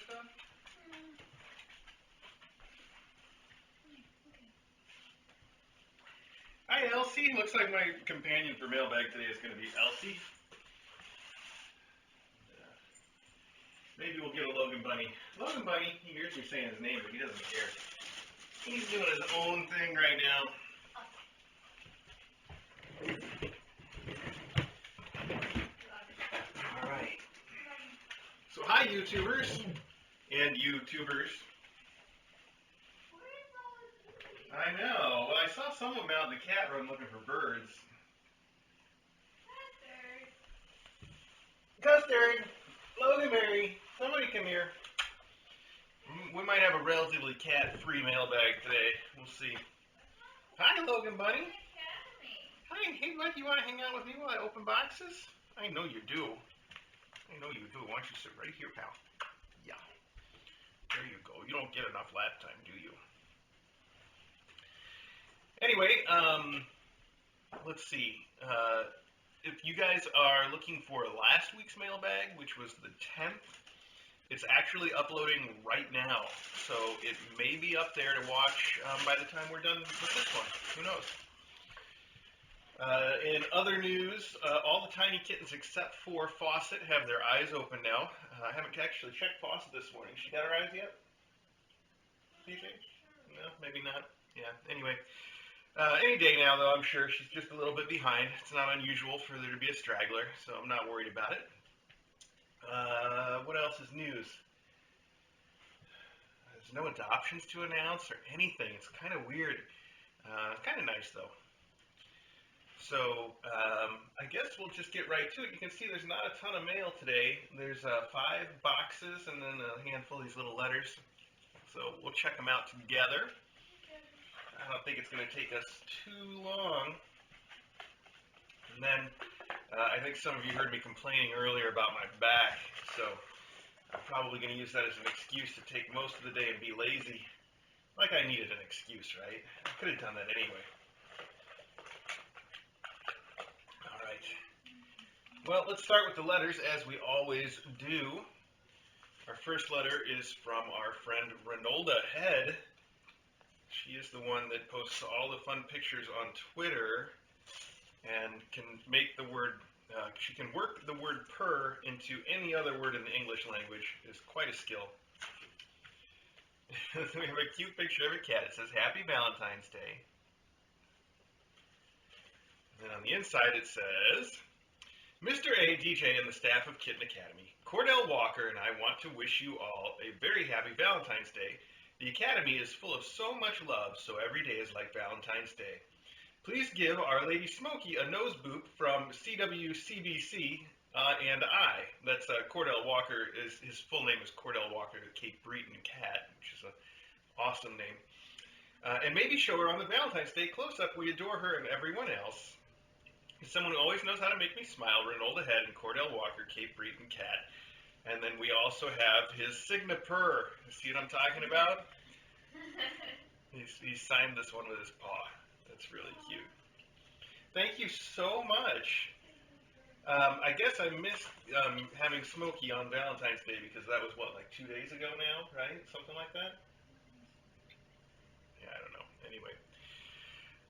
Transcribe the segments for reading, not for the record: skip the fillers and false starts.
stuff? Hi, Elsie. Looks like my companion for mailbag today is going to be Elsie. Maybe we'll get a Logan Bunny. Logan Bunny, he hears me saying his name, but he doesn't care. He's doing his own thing right now. All right. So hi, YouTubers and YouTubers. I know. Well, I saw someone out in the cat room looking for birds. Custard! Logan Mary, somebody come here. We might have a relatively cat-free mailbag today. We'll see. Hi, Logan Bunny. Hi, hey, bud, you want to hang out with me while I open boxes? I know you do. I know you do. Why don't you sit right here, pal? Yeah. There you go. You don't get enough lap time, do you? Anyway, let's see. If you guys are looking for last week's mailbag, which was the 10th, it's actually uploading right now. So it may be up there to watch by the time we're done with this one. Who knows? In other news, all the tiny kittens except for Fawcett have their eyes open now. I haven't actually checked Fawcett this morning. She got her eyes yet? DJ? No, maybe not. Yeah, anyway. Any day now, though, I'm sure she's just a little bit behind. It's not unusual for there to be a straggler, so I'm not worried about it. What else is news? There's no adoptions to announce or anything. It's kind of weird. It's kind of nice, though. So I guess we'll just get right to it. You can see there's not a ton of mail today. There's 5 boxes and then a handful of these little letters. So we'll check them out together. I don't think it's going to take us too long. And then I think some of you heard me complaining earlier about my back, so I'm probably going to use that as an excuse to take most of the day and be lazy. Like I needed an excuse, right? I could have done that anyway. All right. Well, let's start with the letters, as we always do. Our first letter is from our friend Renolda Head. She is the one that posts all the fun pictures on Twitter and can make the word, she can work the word purr into any other word in the English language. It's quite a skill. We have a cute picture of a cat. It says, Happy Valentine's Day. And then on the inside it says, Mr. A, DJ, and the staff of Kitten Academy, Cordell Walker and I want to wish you all a very happy Valentine's Day. The Academy is full of so much love, so every day is like Valentine's Day. Please give Our Lady Smokey a nose boop from CWCBC and I. That's Cordell Walker. His full name is Cordell Walker, the Cape Breton cat, which is an awesome name. And maybe show her on the Valentine's Day close-up. We adore her and everyone else. He's someone who always knows how to make me smile. Renolda Head and Cordell Walker, Cape Breton cat. And then we also have his Signapur. See what I'm talking about? He signed this one with his paw. That's really cute. Thank you so much. I guess I missed having Smokey on Valentine's Day because that was, what, like 2 days ago now, right? Something like that? Yeah, I don't know. Anyway.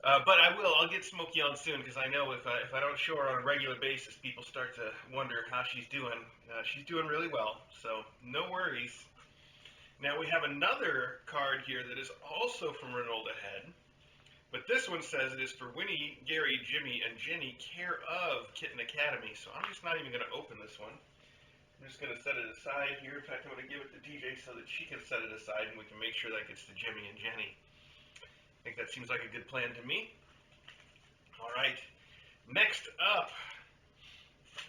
But I'll get Smokey on soon because I know if I don't show her on a regular basis, people start to wonder how she's doing. She's doing really well, so no worries. Now we have another card here that is also from Renolda Head, but this one says it is for Winnie, Gary, Jimmy, and Jenny, care of Kitten Academy. So I'm just not even going to open this one. I'm just going to set it aside here. In fact, I'm going to give it to DJ so that she can set it aside and we can make sure that gets to Jimmy and Jenny. I think that seems like a good plan to me. All right. Next up,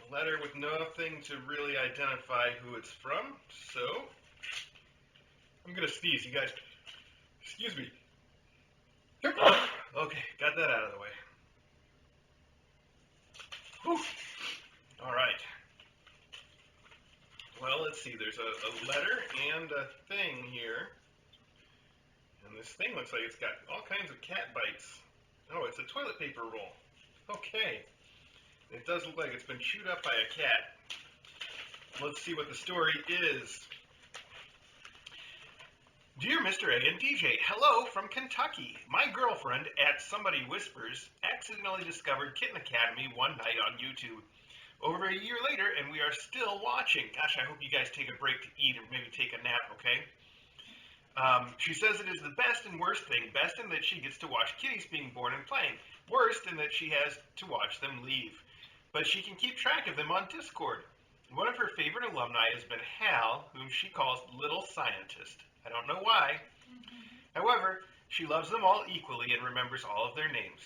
a letter with nothing to really identify who it's from. So I'm going to sneeze. You guys, excuse me. Okay, got that out of the way. Whew. All right. Well, let's see. There's a letter and a thing here. And this thing looks like it's got all kinds of cat bites. Oh, it's a toilet paper roll. Okay. It does look like it's been chewed up by a cat. Let's see what the story is. Dear Mr. A and DJ, hello from Kentucky. My girlfriend at Somebody Whispers accidentally discovered Kitten Academy one night on YouTube. Over a year later, and we are still watching. Gosh, I hope you guys take a break to eat and maybe take a nap, okay? She says it is the best and worst thing. Best in that she gets to watch kitties being born and playing. Worst in that she has to watch them leave. But she can keep track of them on Discord. One of her favorite alumni has been Hal, whom she calls Little Scientist. I don't know why. However, she loves them all equally and remembers all of their names.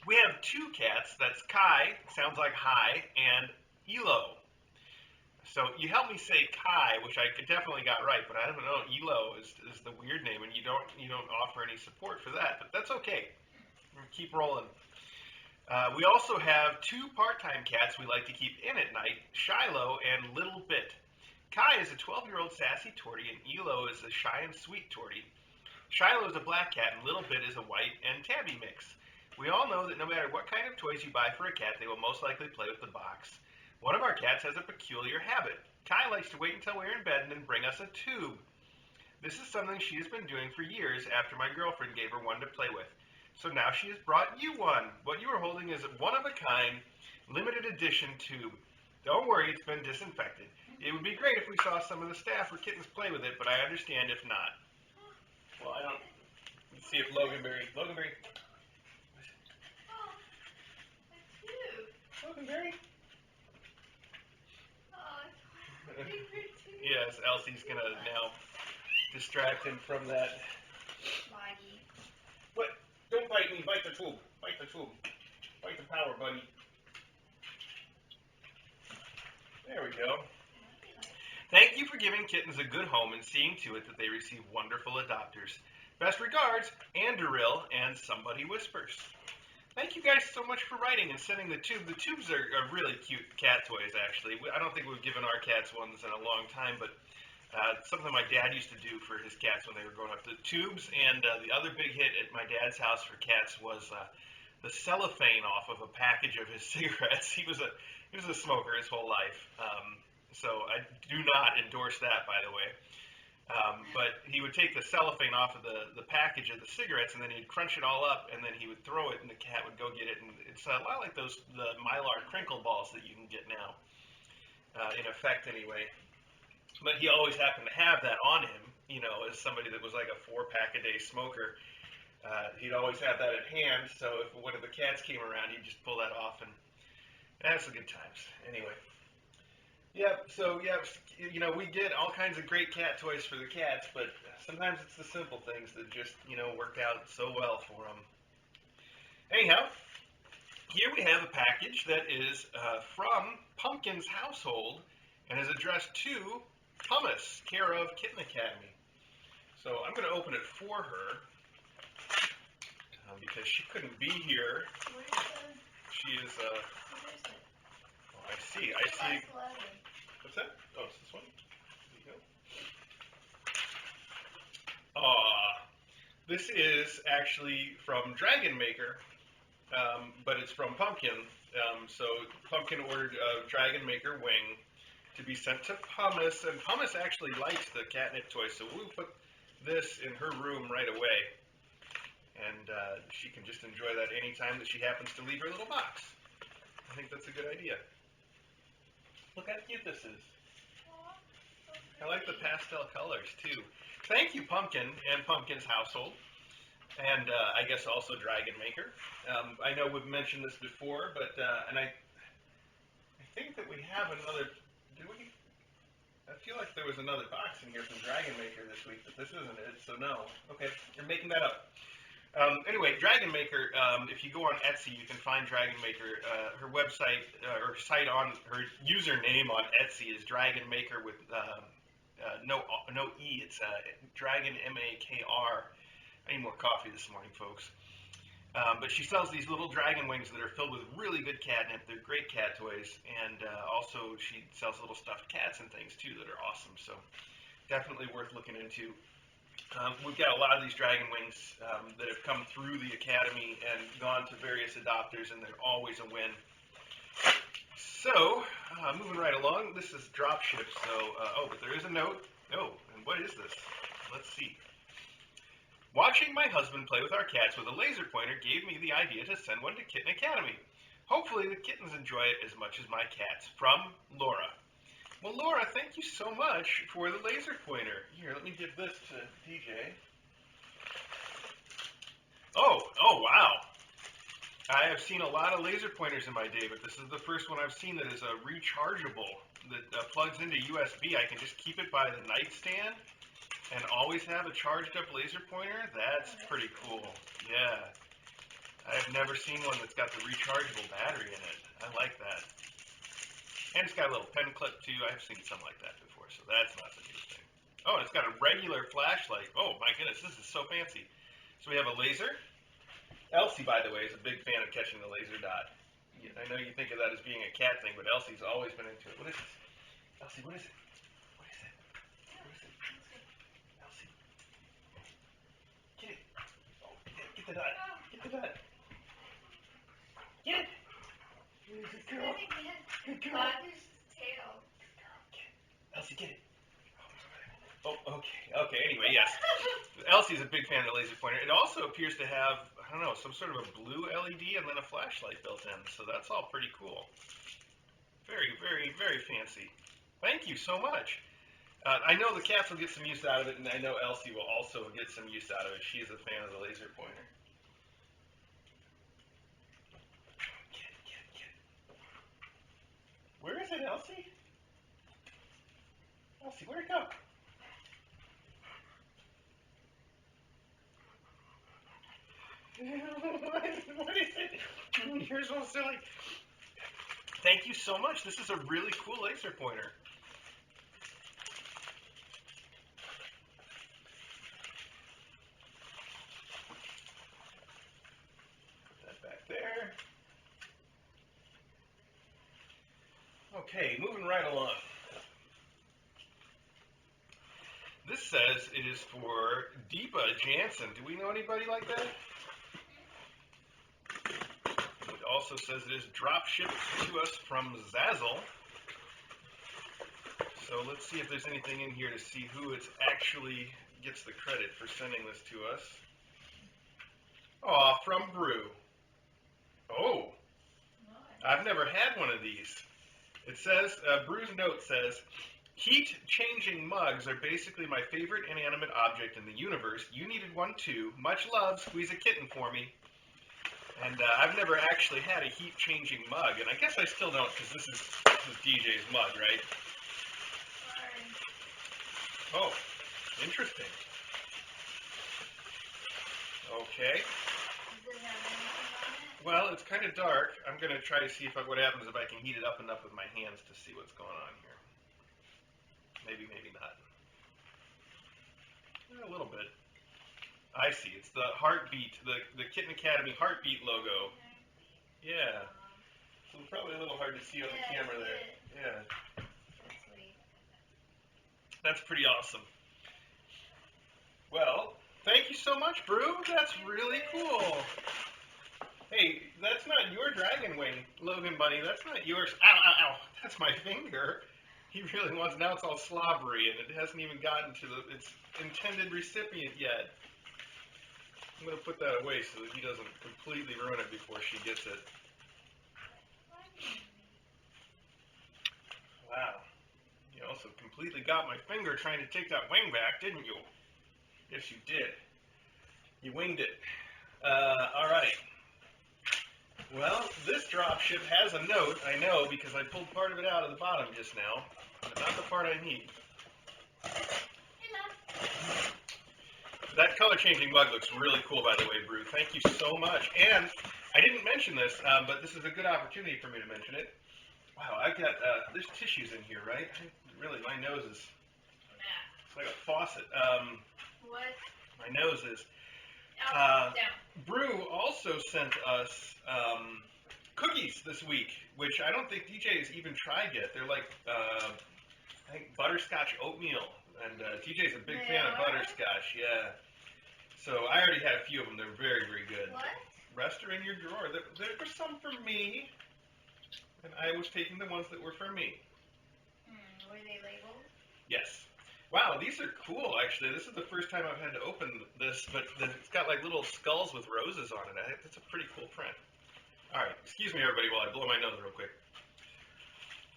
We have two cats. That's Kai, sounds like hi, and Elo. So you helped me say Kai, which I definitely got right, but I don't know. Elo is the weird name, and you don't offer any support for that, but that's okay. We'll keep rolling. We also have two part-time cats we like to keep in at night, Shiloh and Little Bit. Kai is a 12-year-old sassy tortie, and Elo is a shy and sweet tortie. Shiloh is a black cat, and Little Bit is a white and tabby mix. We all know that no matter what kind of toys you buy for a cat, they will most likely play with the box. One of our cats has a peculiar habit. Kai likes to wait until we're in bed and then bring us a tube. This is something she has been doing for years after my girlfriend gave her one to play with. So now she has brought you one. What you are holding is a one-of-a-kind, limited edition tube. Don't worry, it's been disinfected. It would be great if we saw some of the staff or kittens play with it, but I understand if not. Well, I don't... Let's see if Loganberry... Loganberry... Oh, that's cute. Loganberry? Oh, it's my favorite too. Yes, Elsie's going to now distract him from that. Maggie. What? Don't bite me. Bite the tube. Bite the tube. Bite the power, buddy. There we go. Thank you for giving kittens a good home and seeing to it that they receive wonderful adopters. Best regards, Andoril and Somebody Whispers. Thank you guys so much for writing and sending the tube. The tubes are really cute cat toys, actually. I don't think we've given our cats ones in a long time, but something my dad used to do for his cats when they were growing up. The tubes, and the other big hit at my dad's house for cats was the cellophane off of a package of his cigarettes. He was a smoker his whole life, so I do not endorse that, by the way. But he would take the cellophane off of the package of the cigarettes, and then he'd crunch it all up, and then he would throw it, and the cat would go get it. And it's a lot like the Mylar crinkle balls that you can get now, in effect anyway. But he always happened to have that on him, as somebody that was like a 4-pack-a-day smoker. He'd always have that at hand, so if one of the cats came around, he'd just pull that off, and that's the good times. Anyway. Yep, so, we get all kinds of great cat toys for the cats, but sometimes it's the simple things that just, work out so well for them. Anyhow, here we have a package that is from Pumpkin's household and is addressed to Thomas, care of Kitten Academy. So I'm going to open it for her because she couldn't be here. Where's the... She is... Where's it? Oh, I see. What's that? Oh, it's this one? There you go. This is actually from Dragon Maker, but it's from Pumpkin. So Pumpkin ordered a Dragon Maker wing to be sent to Pumice, and Pumice actually likes the catnip toy, so we'll put this in her room right away, and she can just enjoy that anytime that she happens to leave her little box. I think that's a good idea. Look how cute this is. I like the pastel colors, too. Thank you, Pumpkin and Pumpkin's household, and I guess also Dragon Maker. I know we've mentioned this before, but and I think that we have another. Did we? I feel like there was another box in here from Dragon Maker this week, but this isn't it, so no. Okay, you're making that up. Anyway, Dragon Maker, if you go on Etsy, you can find Dragon Maker. Her website, or site on, her username on Etsy is Dragon Maker with no E. It's Dragon M-A-K-R. I need more coffee this morning, folks. But she sells these little dragon wings that are filled with really good catnip. They're great cat toys, and also she sells little stuffed cats and things too that are awesome. So definitely worth looking into. We've got a lot of these dragon wings that have come through the academy and gone to various adopters, and they're always a win. So moving right along, this is drop ship. So but there is a note. Oh, and what is this? Let's see. Watching my husband play with our cats with a laser pointer gave me the idea to send one to Kitten Academy. Hopefully the kittens enjoy it as much as my cats. From Laura. Well, Laura, thank you so much for the laser pointer. Here, let me give this to DJ. Oh, wow. I have seen a lot of laser pointers in my day, but this is the first one I've seen that is a rechargeable, that plugs into USB. I can just keep it by the nightstand and always have a charged up laser pointer. That's pretty cool. Yeah. I have never seen one that's got the rechargeable battery in it. I like that. And it's got a little pen clip too. I've seen something like that before, so that's not the new thing. Oh, and it's got a regular flashlight. Oh my goodness, this is so fancy. So we have a laser. Elsie, by the way, is a big fan of catching the laser dot. I know you think of that as being a cat thing, but Elsie's always been into it. What is this? Elsie, what is it? What is it? What is it? Elsie. Get it. Oh, get the dot. Get the dot. Get it. Good girl. Good girl. Tail. Good girl. Get it. Elsie, get it. Oh, okay. Okay, anyway, yes. Elsie's a big fan of the laser pointer. It also appears to have, I don't know, some sort of a blue LED and then a flashlight built in. So that's all pretty cool. Very, very, very fancy. Thank you so much. I know the cats will get some use out of it, and I know Elsie will also get some use out of it. She is a fan of the laser pointer. Get. Where is it, Elsie? Elsie, where'd it go? What is it? You're so silly. Thank you so much. This is a really cool laser pointer. Put that back there. Okay, moving right along. This says it is for Deepa Jansen. Do we know anybody like that? It also says it is drop shipped to us from Zazzle. So let's see if there's anything in here to see who it's actually gets the credit for sending this to us. Aw, from Brew. Oh, I've never had one of these. It says, Brew's note says, heat-changing mugs are basically my favorite inanimate object in the universe. You needed one too. Much love. Squeeze a kitten for me. And I've never actually had a heat-changing mug, and I guess I still don't because this is DJ's mug, right? Oh, interesting. Okay. Does it have anything on it? Well, it's kind of dark. I'm going to try to see what happens if I can heat it up enough with my hands to see what's going on here. Maybe, maybe not. A little bit. I see. It's the heartbeat, the Kitten Academy heartbeat logo. Yeah. So it's probably a little hard to see on the camera there. Yeah. That's sweet. That's pretty awesome. Well, thank you so much, Brew. That's really cool. Hey, that's not your dragon wing, Logan Bunny. That's not yours. Ow, ow, ow. That's my finger. He really wants, now it's all slobbery, and it hasn't even gotten to its intended recipient yet. I'm going to put that away so that he doesn't completely ruin it before she gets it. Wow. You also completely got my finger trying to take that wing back, didn't you? Yes, you did. You winged it. All right. Well, this dropship has a note, I know, because I pulled part of it out of the bottom just now, but not the part I need. That color-changing mug looks really cool, by the way, Brew. Thank you so much. And I didn't mention this, but this is a good opportunity for me to mention it. Wow, I've got, there's tissues in here, right? Really, my nose is, it's like a faucet. What? My nose is. Down. Brew also sent us cookies this week, which I don't think DJ has even tried yet. They're like, I think butterscotch oatmeal. And TJ's a big fan of butterscotch, yeah. So I already had a few of them. They're very, very good. What? Rest are in your drawer. There were some for me, and I was taking the ones that were for me. Were they labeled? Yes. Wow, these are cool, actually. This is the first time I've had to open this, but it's got like little skulls with roses on it. It's a pretty cool print. All right, excuse me, everybody, while I blow my nose real quick.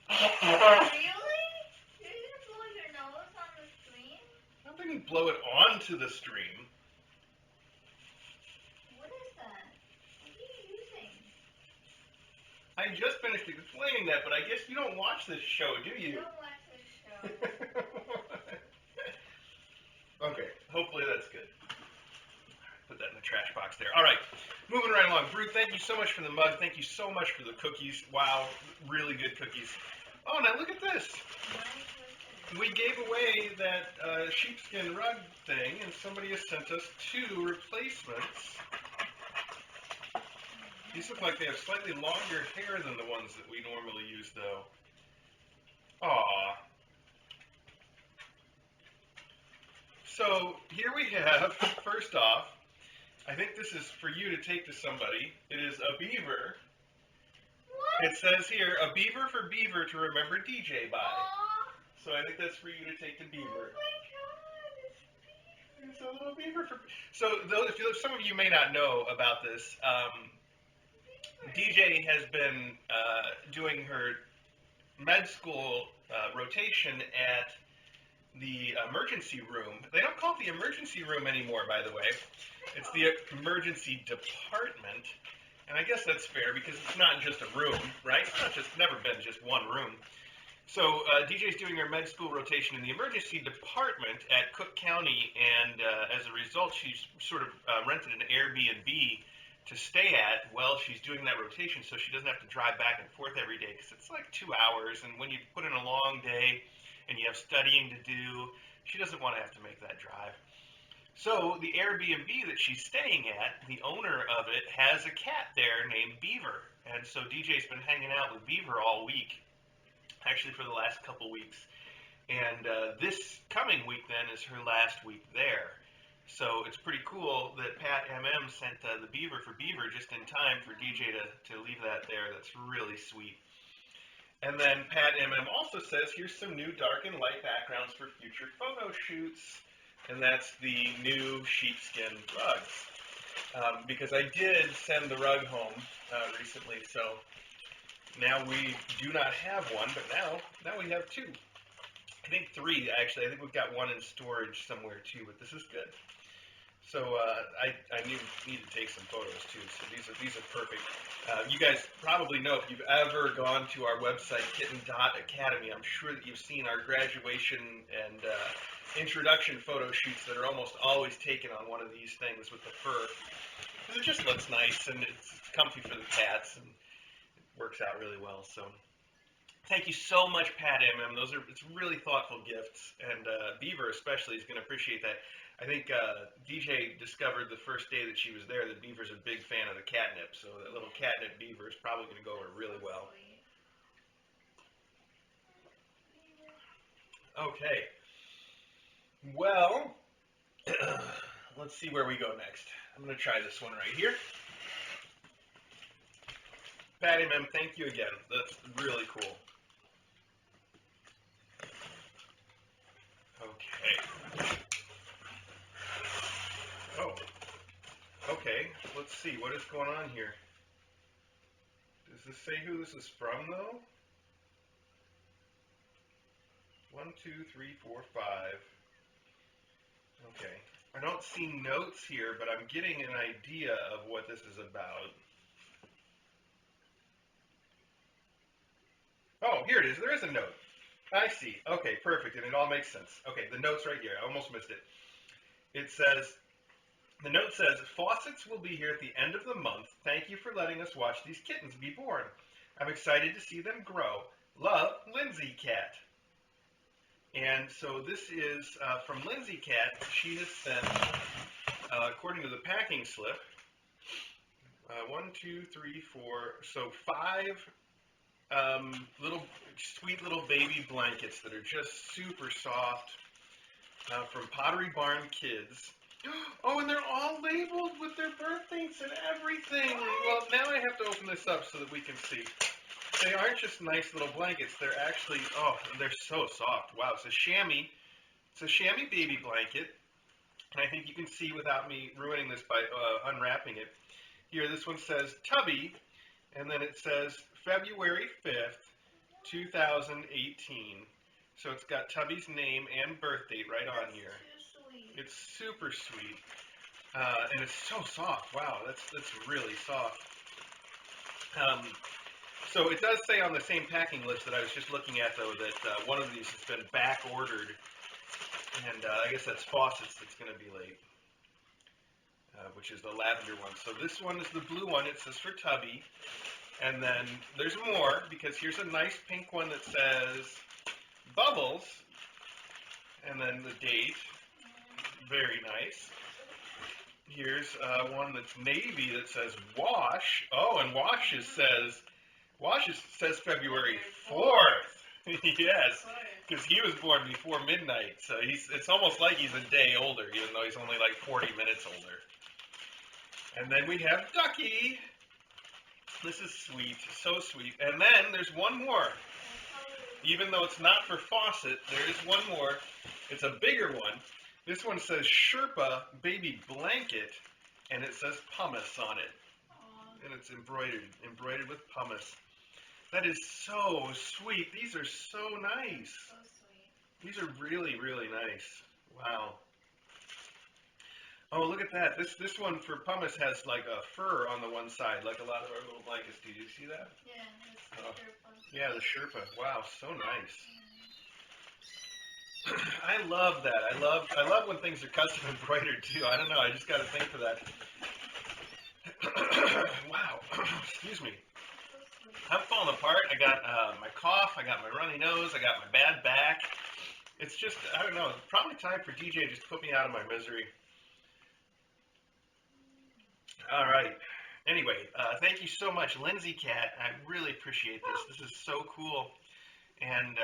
Really? You're gonna blow your nose on the stream? I didn't blow it onto the stream. What is that? What are you using? I just finished explaining that, but I guess you don't watch this show, do You you? don't watch this show. Okay, hopefully that's good. Put that in the trash box there. All right, moving right along. Brew, thank you so much for the mug. Thank you so much for the cookies. Wow, really good cookies. Oh, now look at this. We gave away that sheepskin rug thing, and somebody has sent us 2 replacements. These look like they have slightly longer hair than the ones that we normally use, though. Aw. So here we have, first off, I think this is for you to take to somebody. It is a beaver. What? It says here, a beaver for Beaver to remember DJ by. Aww. So I think that's for you to take to Oh Beaver. my god, it's Beaver. It's a little beaver for. So if some of you may not know about this, DJ has been doing her med school rotation at the emergency room. They don't call it the emergency room anymore, by the way. It's the emergency department. And I guess that's fair because it's not just a room, right? It's never been just one room. So DJ's doing her med school rotation in the emergency department at Cook County, and as a result, she's sort of rented an Airbnb to stay at while she's doing that rotation, so she doesn't have to drive back and forth every day because it's like 2 hours, and when you put in a long day and you have studying to do, she doesn't want to have to make that drive. So the Airbnb that she's staying at, the owner of it has a cat there named Beaver, and so DJ's been hanging out with Beaver all week, actually for the last couple weeks, and this coming week then is her last week there. So it's pretty cool that Pat MM sent the Beaver for Beaver just in time for DJ to leave that there. That's really sweet. And then Pat MM also says, here's some new dark and light backgrounds for future photo shoots. And that's the new sheepskin rugs. Because I did send the rug home recently, so now we do not have one, but now we have 2. I think 3, actually. I think we've got 1 in storage somewhere, too, but this is good. So I need to take some photos, too, so these are perfect. You guys probably know, if you've ever gone to our website, kitten.academy, I'm sure that you've seen our graduation and introduction photo shoots that are almost always taken on one of these things with the fur. Because it just looks nice, and it's comfy for the cats, and it works out really well. So thank you so much, Pat MM. It's really thoughtful gifts, and Beaver especially is going to appreciate that. I think DJ discovered the first day that she was there that Beaver's a big fan of the catnip, so that little catnip Beaver is probably going to go over really well. Okay. Well, let's see where we go next. I'm going to try this one right here. Patty Mem, thank you again. That's really cool. Okay. Oh. Okay. Let's see. What is going on here? Does this say who this is from, though? 1, 2, 3, 4, 5. Okay. I don't see notes here, but I'm getting an idea of what this is about. Oh, here it is. There is a note. I see. Okay, perfect. And it all makes sense. Okay, the note's right here. I almost missed it. The note says, faucets will be here at the end of the month. Thank you for letting us watch these kittens be born. I'm excited to see them grow. Love, Lindsay Cat. And so this is from Lindsay Cat. She has sent, according to the packing slip, 1, 2, 3, 4, so 5 sweet little baby blankets that are just super soft from Pottery Barn Kids. Oh, and they're all labeled with their birth dates and everything. Well, now I have to open this up so that we can see. They aren't just nice little blankets. They're actually, oh, they're so soft. Wow, it's a chamois. It's a chamois baby blanket, and I think you can see without me ruining this by unwrapping it. Here, this one says Tubby, and then it says February 5th, 2018. So it's got Tubby's name and birth date right on here. Too sweet. It's super sweet, and it's so soft. Wow, that's really soft. So it does say on the same packing list that I was just looking at, though, that one of these has been back ordered, and I guess that's Faucets that's going to be late, which is the lavender one. So this one is the blue one. It says for Tubby, and then there's more because here's a nice pink one that says Bubbles, and then the date. Very nice. Here's one that's navy that says Wash. Oh, and Wash says February 4th. Yes, because he was born before midnight, so it's almost like he's a day older, even though he's only like 40 minutes older. And then we have Ducky. This is sweet, so sweet. And then there's one more. Even though it's not for Faucet, there is one more. It's a bigger one. This one says Sherpa Baby Blanket, and it says pumice on it. Aww. And it's embroidered with pumice. That is so sweet. These are so nice. So sweet. These are really, really nice. Wow. Oh, look at that. This one for pumice has like a fur on the one side, like a lot of our little blankets do. You see that? Yeah, that's Oh. Sherpa. Yeah, the Sherpa. Wow, so nice. I love that. I love when things are custom embroidered too. I don't know. I just got to think for that. Wow. Excuse me. I'm falling apart. I got my cough. I got my runny nose. I got my bad back. It's just, I don't know. Probably time for DJ just to put me out of my misery. All right. Anyway, thank you so much, Lindsay Cat. I really appreciate this. This is so cool. And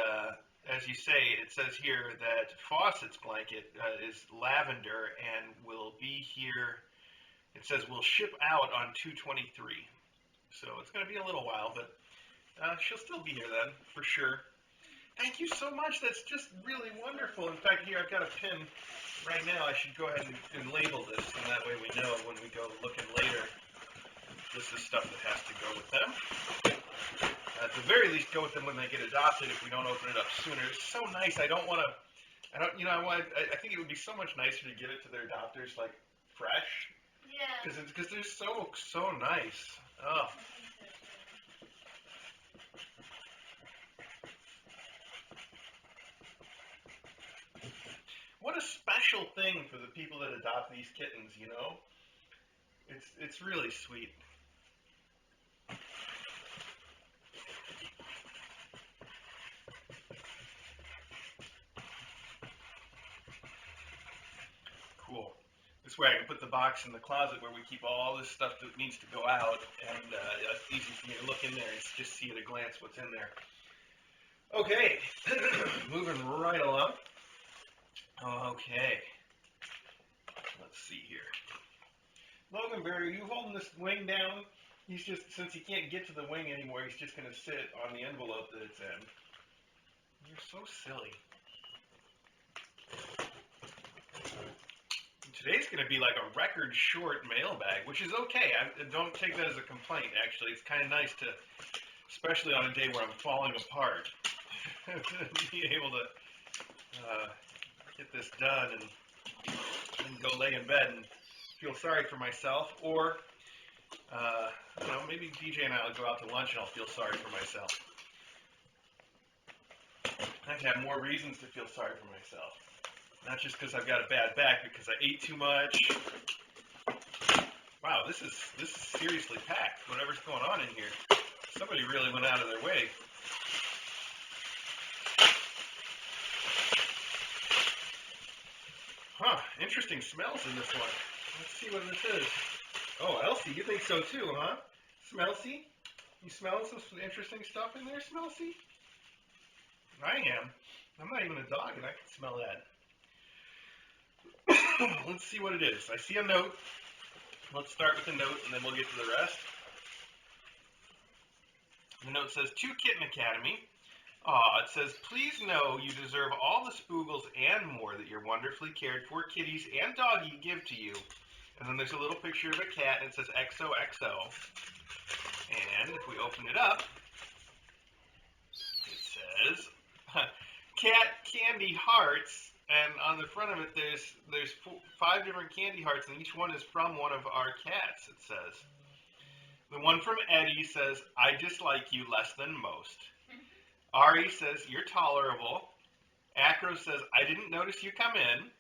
as you say, it says here that Faucet's blanket is lavender and will be here. It says we'll ship out on 2/23. So it's going to be a little while, but she'll still be here then, for sure. Thank you so much. That's just really wonderful. In fact, here I've got a pin right now. I should go ahead and label this, and that way we know when we go looking later. This is stuff that has to go with them. At the very least, go with them when they get adopted if we don't open it up sooner. It's so nice. I think it would be so much nicer to give it to their adopters, like, fresh. Yeah. Because they're so nice. Oh. What a special thing for the people that adopt these kittens, you know? It's really sweet. Cool. This way I can put the box in the closet where we keep all this stuff that needs to go out, and it's easy for me to look in there and just see at a glance what's in there. Okay, moving right along. Okay, let's see here. Logan Berry, are you holding this wing down? He's just, since he can't get to the wing anymore, he's just going to sit on the envelope that it's in. You're so silly. Today's going to be like a record short mailbag, which is okay. I don't take that as a complaint, actually. It's kind of nice to, especially on a day where I'm falling apart, be able to get this done and go lay in bed and feel sorry for myself. Or, maybe DJ and I will go out to lunch and I'll feel sorry for myself. I have to have more reasons to feel sorry for myself. Not just because I've got a bad back, because I ate too much. Wow, this is seriously packed. Whatever's going on in here, somebody really went out of their way. Huh? Interesting smells in this one. Let's see what this is. Oh, Elsie, you think so too, huh? Smelsie? You smelling some interesting stuff in there, Smelsie? I am. I'm not even a dog, and I can smell that. Let's see what it is. I see a note. Let's start with the note, and then we'll get to the rest. The note says, "To Kitten Academy, Aw, it says, please know you deserve all the spoogles and more that your wonderfully cared for kitties and doggy give to you. And then there's a little picture of a cat, and it says XOXO. And if we open it up, it says, cat candy hearts. And on the front of it, there's 5 different candy hearts, and each one is from one of our cats, it says. The one from Eddie says, I dislike you less than most. Ari says, you're tolerable. Acro says, I didn't notice you come in.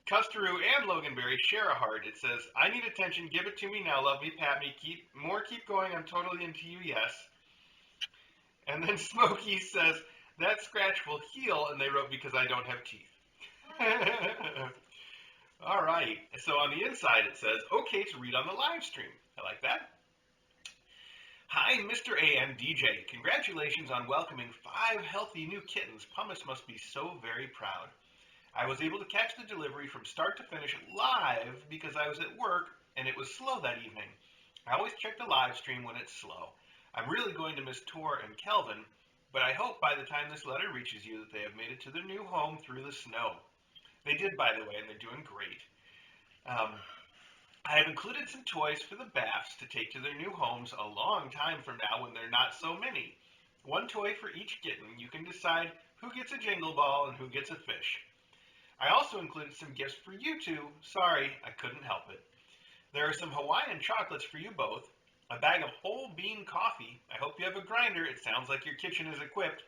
Custeroo and Loganberry share a heart. It says, I need attention. Give it to me now. Love me, pat me. Keep going. I'm totally into you. Yes. And then Smokey says, that scratch will heal. And they wrote, because I don't have teeth. All right. So on the inside, it says, okay to read on the live stream. I like that. Hi, Mr. A and DJ. Congratulations on welcoming 5 healthy new kittens. Pumice must be so very proud. I was able to catch the delivery from start to finish live because I was at work and it was slow that evening. I always check the live stream when it's slow. I'm really going to miss Tor and Kelvin, but I hope by the time this letter reaches you that they have made it to their new home through the snow. They did, by the way, and they're doing great. I have included some toys for the Baffs to take to their new homes a long time from now when they're not so many. 1 toy for each kitten. You can decide who gets a jingle ball and who gets a fish. I also included some gifts for you two. Sorry, I couldn't help it. There are some Hawaiian chocolates for you both, a bag of whole bean coffee. I hope you have a grinder. It sounds like your kitchen is equipped.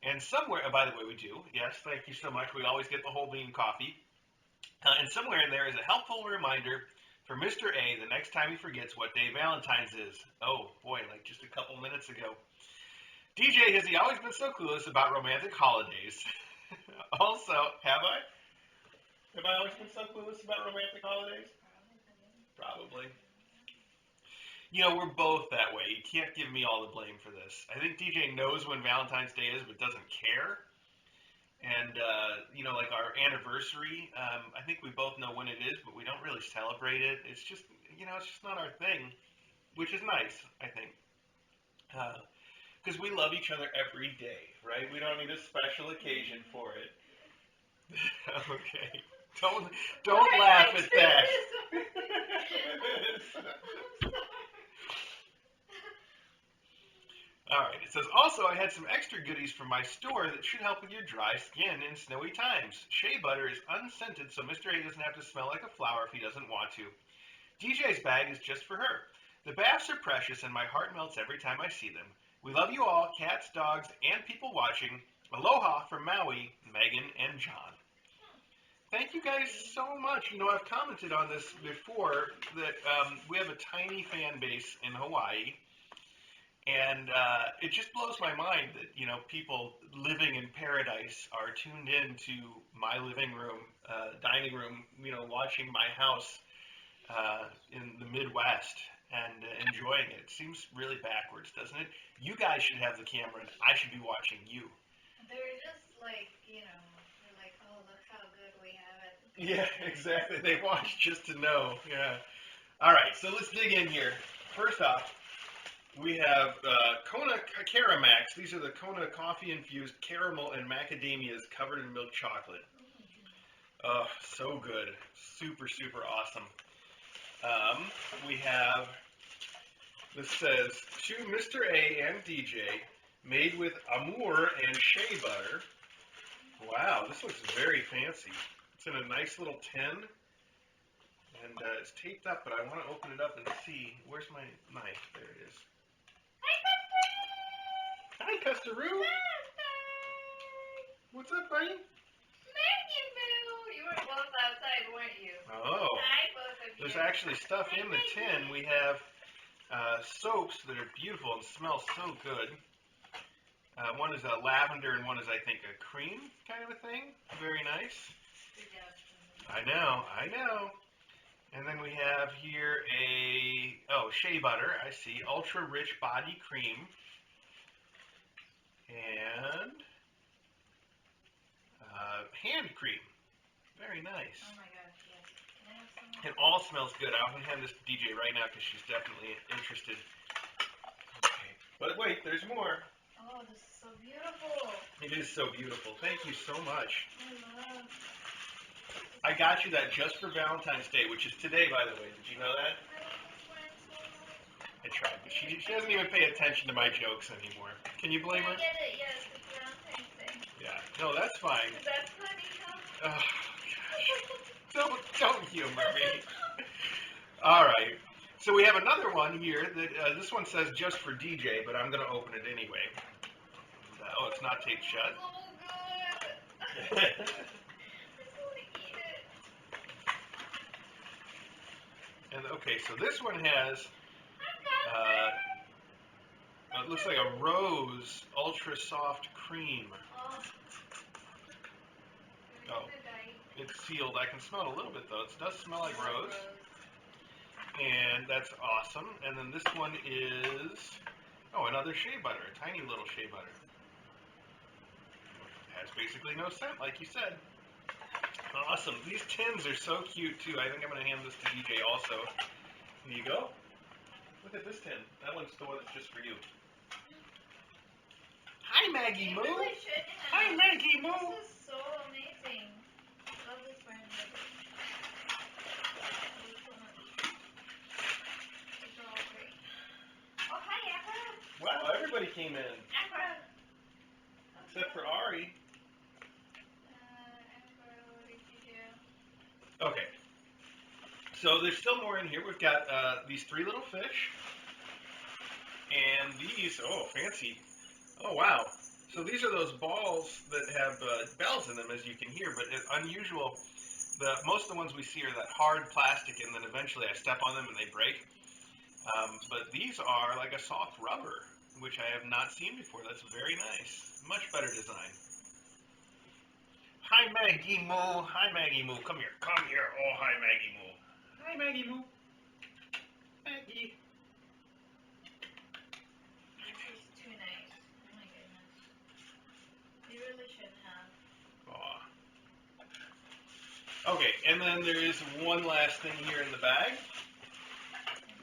And somewhere, by the way, we do. Yes, thank you so much. We always get the whole bean coffee. And somewhere in there is a helpful reminder for Mr. A the next time he forgets what day Valentine's is. Oh, boy, like just a couple minutes ago. DJ, has he always been so clueless about romantic holidays? Also, have I? Have I always been so clueless about romantic holidays? Probably. You know, we're both that way. You can't give me all the blame for this. I think DJ knows when Valentine's Day is, but doesn't care. And, you know, like our anniversary, I think we both know when it is, but we don't really celebrate it. It's just, you know, it's just not our thing, which is nice, I think. Because we love each other every day, right? We don't need a special occasion for it. Okay. Don't laugh at that. All right, it says, also, I had some extra goodies from my store that should help with your dry skin in snowy times. Shea butter is unscented, so Mr. A doesn't have to smell like a flower if he doesn't want to. DJ's bag is just for her. The Baffs are precious, and my heart melts every time I see them. We love you all, cats, dogs, and people watching. Aloha from Maui, Megan and John. Thank you guys so much. You know, I've commented on this before that we have a tiny fan base in Hawaii. And it just blows my mind that, you know, people living in paradise are tuned in to my living room, dining room, you know, watching my house in the Midwest and enjoying it. It seems really backwards, doesn't it? You guys should have the camera and I should be watching you. They're just like, you know, they're like, oh, look how good we have it. Yeah, exactly. They watch just to know. Yeah. All right, so let's dig in here. First off, we have Kona Caramax. These are the Kona coffee-infused caramel and macadamias covered in milk chocolate. Oh, so good. Super, super awesome. We have, this says, to Mr. A and DJ, made with Amour and shea butter. Wow, this looks very fancy. It's in a nice little tin. And it's taped up, but I want to open it up and see. Where's my knife? There it is. Hi, Custeroo. What's up, buddy? You were both outside, weren't you? Oh. Hi, both of you. There's actually stuff in the tin. We have soaps that are beautiful and smell so good. One is a lavender and one is, I think, a cream kind of a thing. Very nice. I know. And then we have here shea butter. I see. Ultra rich body cream. And hand cream. Very nice. Oh my gosh, yes. Can I have some? It all smells good. I'm going to hand this to DJ right now because she's definitely interested. Okay. But wait, there's more. Oh, this is so beautiful. It is so beautiful. Thank you so much. I love. I got you that just for Valentine's Day, which is today, by the way. Did you know that? I love this brand so much. I tried, but she doesn't even pay attention to my jokes anymore. Can you blame her? I get it. Yes, it's Valentine's Day. Yeah. No, that's fine. Is that funny, huh? Oh, gosh. Don't humor me. All right. So we have another one here. That this one says just for DJ, but I'm going to open it anyway. Oh, it's not taped shut. So good. I just want to eat it. And okay, so this one has I got it looks like a rose ultra soft cream. Oh. Oh, it's sealed. I can smell it a little bit though. It does smell like rose. And that's awesome. And then this one is, oh, another shea butter, a tiny little shea butter. Has basically no scent, like you said. Awesome. These tins are so cute too. I think I'm going to hand this to DJ also. Here you go. Look at this tin. That one's the one that's just for you. Hi, Maggie Moo. Really should have. Hi, Maggie Moo. This is so amazing. Love this brand. These are all great. Oh, hi, Akra. Wow, everybody came in Akra. except for Ari. Akra, what did you do? Okay. So there's still more in here. We've got these three little fish. And these, oh, fancy. Oh, wow. So these are those balls that have bells in them, as you can hear, but it's unusual. Most of the ones we see are that hard plastic, and then eventually I step on them and they break. But these are like a soft rubber, which I have not seen before. That's very nice. Much better design. Hi, Maggie Moo. Hi, Maggie Moo. Come here. Come here. Oh, hi, Maggie Moo. Hi, Maggie Moo. Maggie. This is too nice. Oh my goodness. You really shouldn't have. Aw. Okay, and then there is one last thing here in the bag.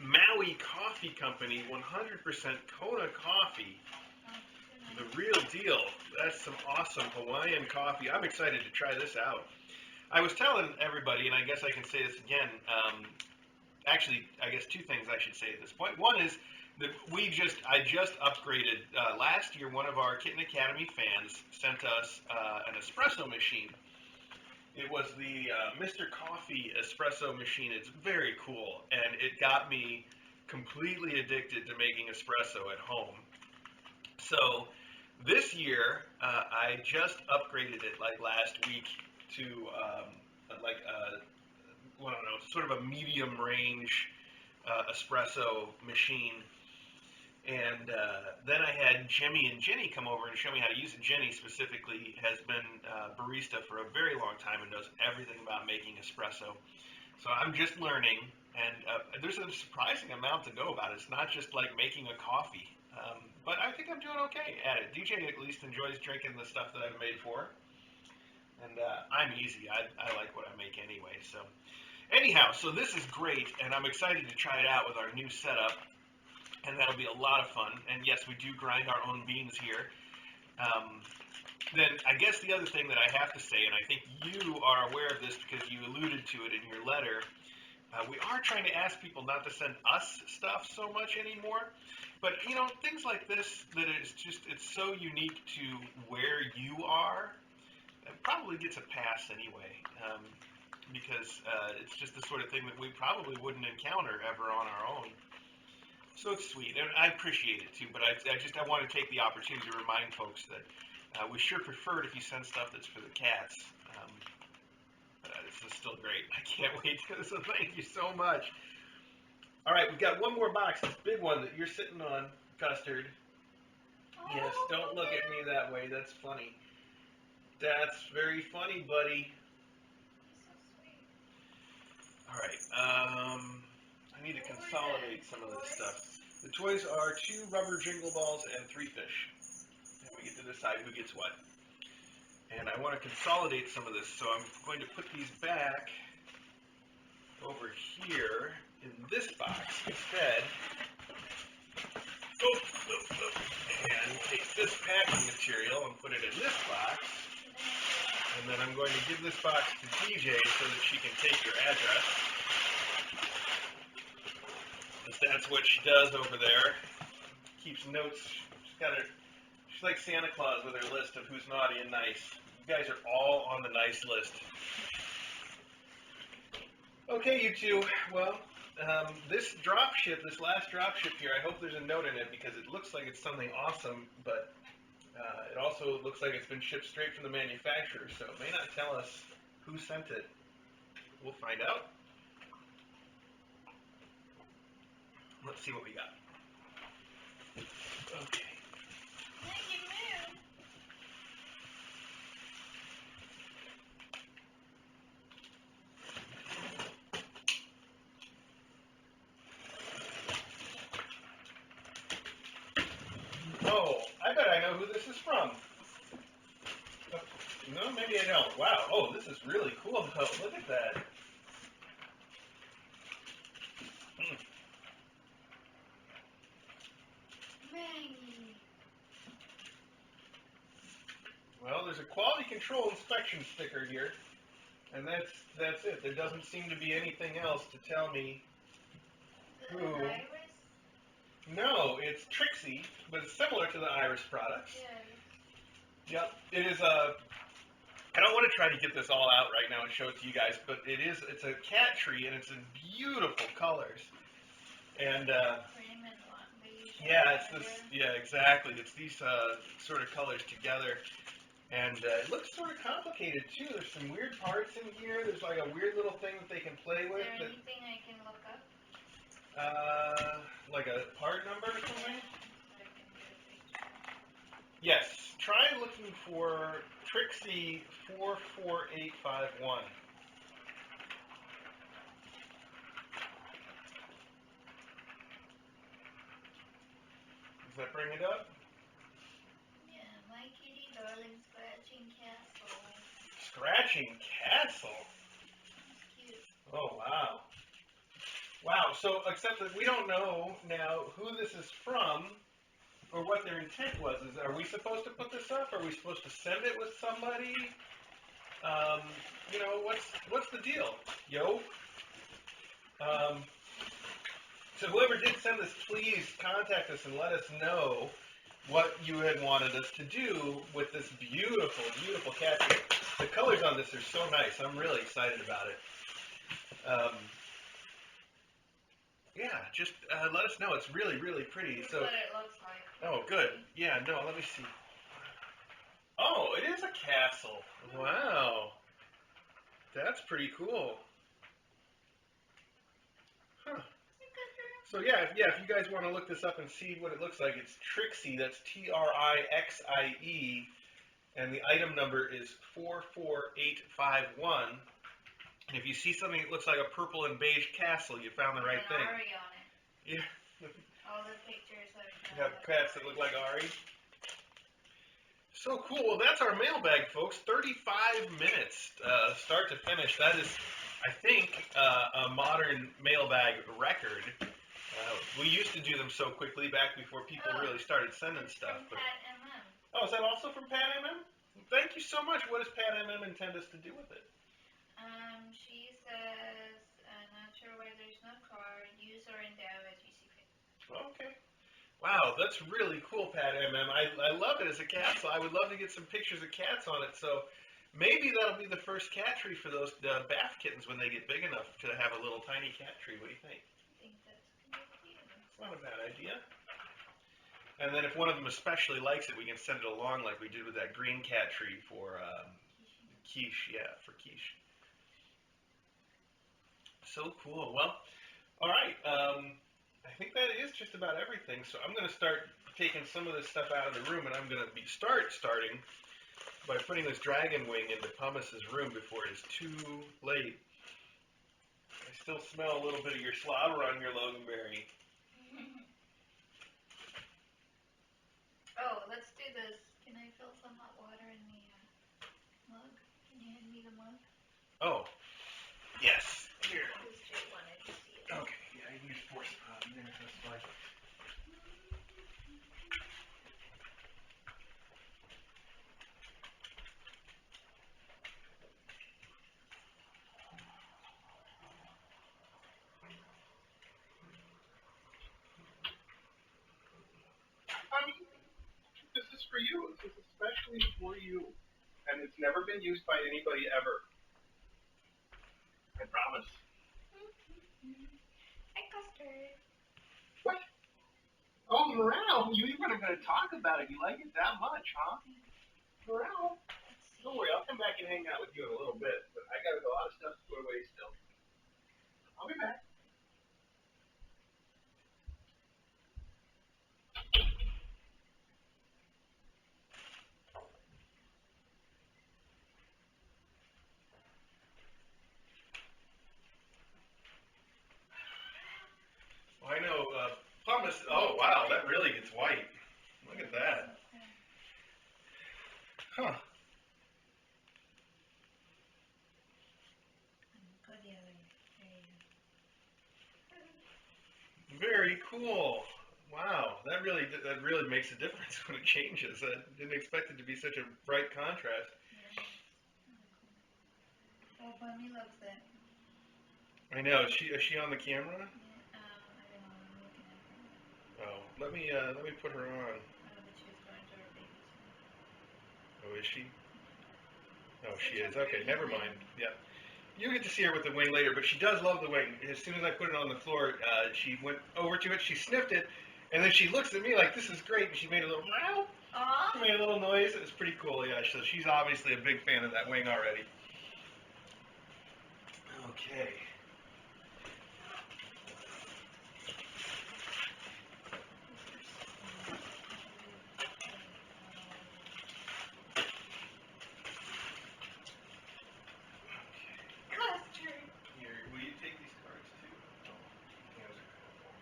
Maui Coffee Company, 100% Kona coffee. The real deal. That's some awesome Hawaiian coffee. I'm excited to try this out. I was telling everybody, and I guess I can say this again. Actually, I guess two things I should say at this point. One is that I just upgraded last year. One of our Kitten Academy fans sent us an espresso machine. It was the Mr. Coffee espresso machine. It's very cool, and it got me completely addicted to making espresso at home. So this year, I just upgraded it like last week to I don't know, sort of a medium range espresso machine. And then I had Jimmy and Jenny come over and show me how to use it. Jenny specifically has been barista for a very long time and knows everything about making espresso. So I'm just learning, and there's a surprising amount to know about it. It's not just like making a coffee. But I think I'm doing okay at it. DJ at least enjoys drinking the stuff that I've made for her. And I'm easy. I like what I make anyway. So anyhow, so this is great, and I'm excited to try it out with our new setup. And that'll be a lot of fun. And yes, we do grind our own beans here. Then I guess the other thing that I have to say, and I think you are aware of this because you alluded to it in your letter, we are trying to ask people not to send us stuff so much anymore. But, you know, things like this, that it's so unique to where you are, it probably gets a pass anyway. Because it's just the sort of thing that we probably wouldn't encounter ever on our own. So it's sweet, and I appreciate it too, but I want to take the opportunity to remind folks that we sure prefer it if you send stuff that's for the cats. This is still great. I can't wait, so thank you so much. All right, we've got one more box, this big one that you're sitting on, Custard. Oh, Yes, don't look at me that way, that's funny. That's very funny, buddy. so sweet. All right, I need to consolidate some of this stuff. The toys are 2 rubber jingle balls and 3 fish. And we get to decide who gets what. And I want to consolidate some of this, so I'm going to put these back over here in this box instead. And take this in this box. And then I'm going to give this box to DJ so that she can take your address. Because that's what she does over there. Keeps notes. She's like Santa Claus with her list of who's naughty and nice. You guys are all on the nice list. Okay, you two. Well, this last drop ship here, I hope there's a note in it because it looks like it's something awesome, but it also looks like it's been shipped straight from the manufacturer, so it may not tell us who sent it. We'll find out. Let's see what we got. Okay. Oh, I bet I know who this is from. No, maybe I don't. Wow. Oh, this is really cool. Oh, look at that. Well, there's a quality control inspection sticker here, and that's it. There doesn't seem to be anything else to tell me who. No, it's Trixie, but it's similar to the Iris products. Yeah. Yep. It is a. I don't want to try to get this all out right now and show it to you guys, but it's a cat tree, and it's in beautiful colors. And yeah, it's this. Yeah, exactly. It's these sort of colors together. And it looks sort of complicated, too. There's some weird parts in here. There's like a weird little thing that they can play with. Is there anything I can look up? Like a part number or something? Yeah, so I can get a picture. Yes. Try looking for Trixie 44851. Does that bring it up? Yeah, my kitty darling scratching castle. Scratching Castle? That's cute. Oh, wow. Wow, so except that we don't know now who this is from or what their intent was. Are we supposed to put this up? Are we supposed to send it with somebody? What's the deal? Yo? So whoever did send this, please contact us and let us know what you had wanted us to do with this beautiful, beautiful cat. The colors on this are so nice. I'm really excited about it. Yeah, just let us know. It's really, really pretty. Here's what it looks like. Oh, good. Yeah, no, let me see. Oh, it is a castle. Wow. That's pretty cool. Huh. So yeah, if you guys want to look this up and see what it looks like, it's Trixie. That's Trixie, and the item number is 44851. And if you see something that looks like a purple and beige castle, you found the right thing. Ari on it. Yeah. All the pictures You have cats that look like Ari. So cool. Well, that's our mailbag, folks. 35 minutes, start to finish. That is, I think, a modern mailbag record. We used to do them so quickly back before people really started sending stuff. From Pat MM. Oh, is that also from Pat MM? Thank you so much. What does Pat MM intend us to do with it? She says, not sure why there's no card. Use or endow as you see fit. Okay. Wow, that's really cool, Pat MM. I love it as a cat, so I would love to get some pictures of cats on it. So maybe that'll be the first cat tree for those bath kittens when they get big enough to have a little tiny cat tree. What do you think? I think that's a good idea. It's not a bad idea. And then if one of them especially likes it, we can send it along like we did with that green cat tree for Quiche. Yeah, for Quiche. So cool. Well, all right. I think that is just about everything. So I'm going to start taking some of this stuff out of the room, and I'm going to starting by putting this dragon wing into Pumice's room before it is too late. I still smell a little bit of your slobber on your Loganberry. Oh, let's do this. Can I fill some hot water in the mug? Can you hand me the mug? Oh, yes. Here. Because Jay wanted to see it. Okay, yeah, you can just pour some hot in there. That's fine. for you. This is especially for you. And it's never been used by anybody ever. I promise. Hi, Custard. What? Oh, morale. You even are going to talk about it. You like it that much, huh? Morale. Don't worry, I'll come back and hang out with you in a little bit. But I got a lot of stuff to put away still. I'll be back. Well, I know pumice. Oh, wow, that really gets white. Look at that. Huh. Go the other way. There you go. Very cool. Wow, that really makes a difference when it changes. I didn't expect it to be such a bright contrast. Yeah. Oh, Bunny loves that. I know. Is she on the camera? Yeah. I don't know. I'm looking at her. Oh, let me put her on. Oh, but she's going to her baby soon. Oh, is she? Oh, Such she a is. Okay, pretty never wing. mind. Yeah. You get to see her with the wing later, but she does love the wing. As soon as I put it on the floor, she went over to it, she sniffed it, and then she looks at me like, this is great, and she made a little meow. Aw. She made a little noise. It was pretty cool, yeah. So she's obviously a big fan of that wing already. Okay. Custard. Here, will you take these cards too? Oh, hands are kind of full.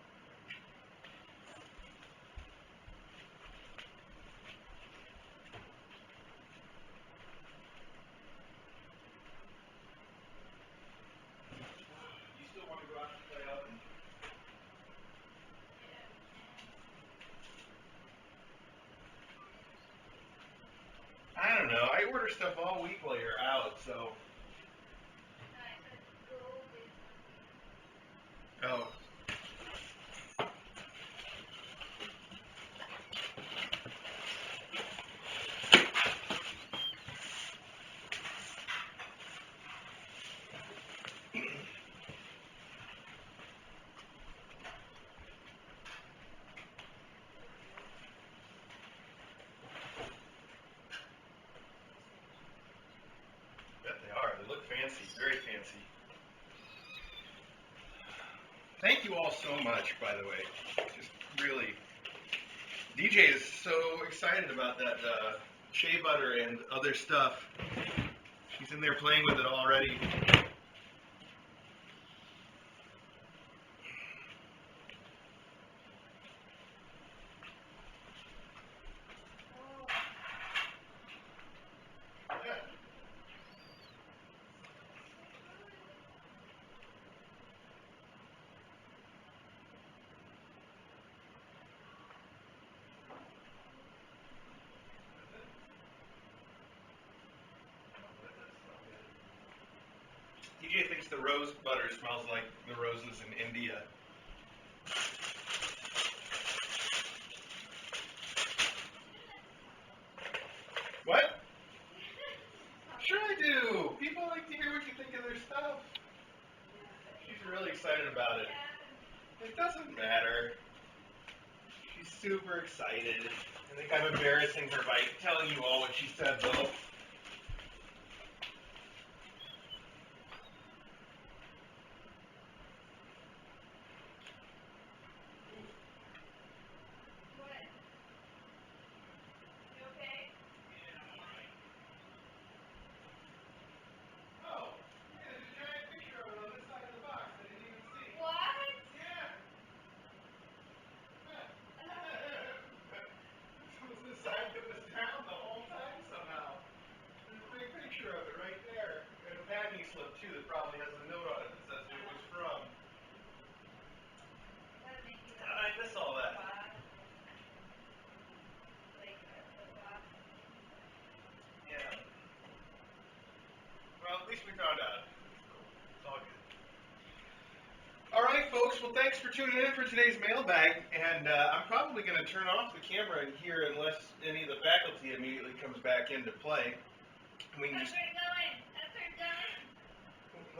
You still want to go out and play out? I don't know. I order stuff all week while you're out, so. Oh. Bet they are. They look fancy. Very fancy. Thank you all so much, by the way. Just really. DJ is so excited about that shea butter and other stuff. She's in there playing with it already. DJ thinks the rose butter smells like the roses in India. What? Sure I do. People like to hear what you think of their stuff. She's really excited about it. It doesn't matter. She's super excited. I think I'm embarrassing her by telling you all what she said, though. Oh, hey, there's a giant picture of it on this side of the box. I didn't even see. What? Yeah. This was the side that was down the whole time somehow. folks. Well, thanks for tuning in for today's mailbag. And I'm probably going to turn off the camera in here unless any of the faculty immediately comes back into play. We can just... Custard going. Custard going.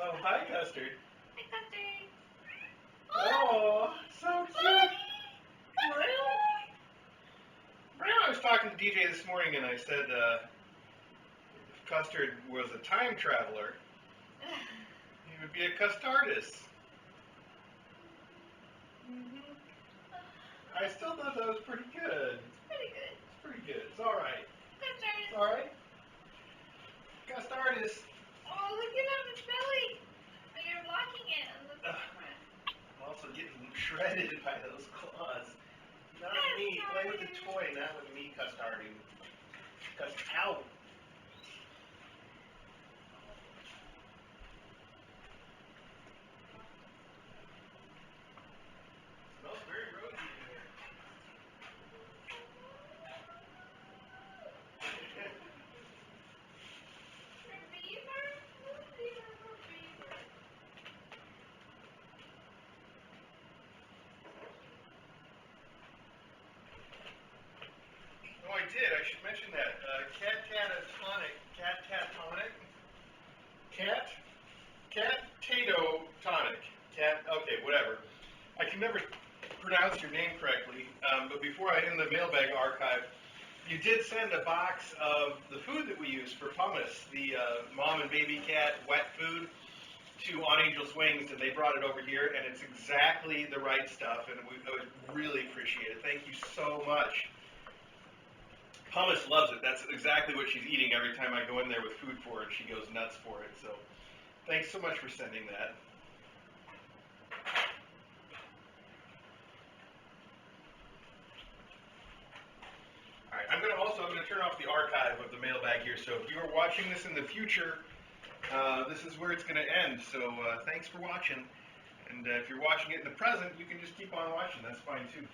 Oh, hi, Custard. Hi, Custard. Oh, so cute. I was talking to DJ this morning and I said if Custard was a time traveler, he would be a custardist. I still thought that was pretty good. Pretty good. It's pretty good. It's all right. Custard. It's all right. Custardist. Oh, look at him, his belly. Oh, you're blocking it on the camera. I'm also getting shredded by those claws. Not me. Play with the toy, not with me custarding. Ow. Smells very rosy in here. Oh, I did. I should mention that. Cat-tato tonic. Okay, whatever. I can never pronounce your name correctly, but before I end the mailbag archive, you did send a box of the food that we use for pumice, the mom and baby cat wet food, to On Angel's Wings, and they brought it over here, and it's exactly the right stuff, and I would really appreciate it. Thank you so much. Pumice loves it. That's exactly what she's eating every time I go in there with food for her, and she goes nuts for it. So thanks so much for sending that. All right, I'm going to turn off the archive of the mailbag here. So if you are watching this in the future, this is where it's going to end. So thanks for watching. And if you're watching it in the present, you can just keep on watching. That's fine too.